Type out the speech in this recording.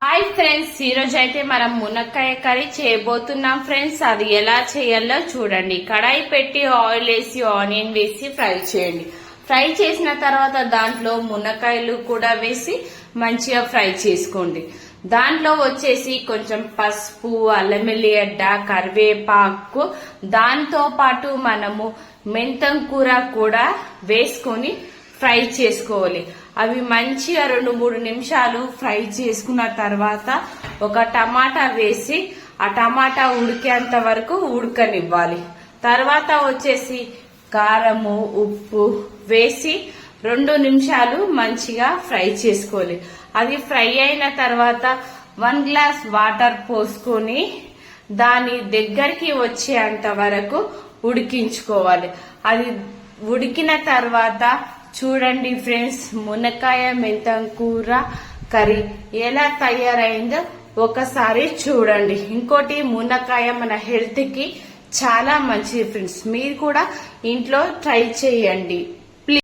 Hi friends, ఈరోజు అయితే మనం మునక్కాయ కర్రీ చేయబోతున్నాం ఫ్రెండ్స్. అది ఎలా చేయాలో చూడండి. కడాయి పెట్టి ఆయిల్ వేసి ఆనియన్ వేసి ఫ్రై చేయండి. ఫ్రై చేసిన తర్వాత దాంట్లో మునక్కాయలు కూడా వేసి మంచిగా ఫ్రై చేసుకోండి. దాంట్లో వచ్చేసి కొంచెం పసుపు, అల్లం వెల్లిగడ్డ, కరివేపాకు, దాంతో పాటు మనము మెంతం కూర కూడా వేసుకొని ఫ్రై చేసుకోవాలి. అవి మంచిగా 2-3 నిమిషాలు ఫ్రై చేసుకున్న తర్వాత ఒక టమాటా వేసి ఆ టమాటా ఉడికేంత వరకు ఉడకనివ్వాలి. తర్వాత వచ్చేసి కారము, ఉప్పు వేసి 2 నిమిషాలు మంచిగా ఫ్రై చేసుకోవాలి. అది ఫ్రై అయిన తర్వాత 1 గ్లాస్ వాటర్ పోసుకొని దాని దగ్గరికి వచ్చేంత వరకు ఉడికించుకోవాలి. అది ఉడికిన తర్వాత చూడండి ఫ్రెండ్స్, మునక్కాయ మెంతం కూర కర్రీ ఎలా తయారైందో ఒకసారి చూడండి. ఇంకోటి, మునక్కాయ మన హెల్త్ కి చాలా మంచిది ఫ్రెండ్స్. మీరు కూడా ఇంట్లో ట్రై చేయండి.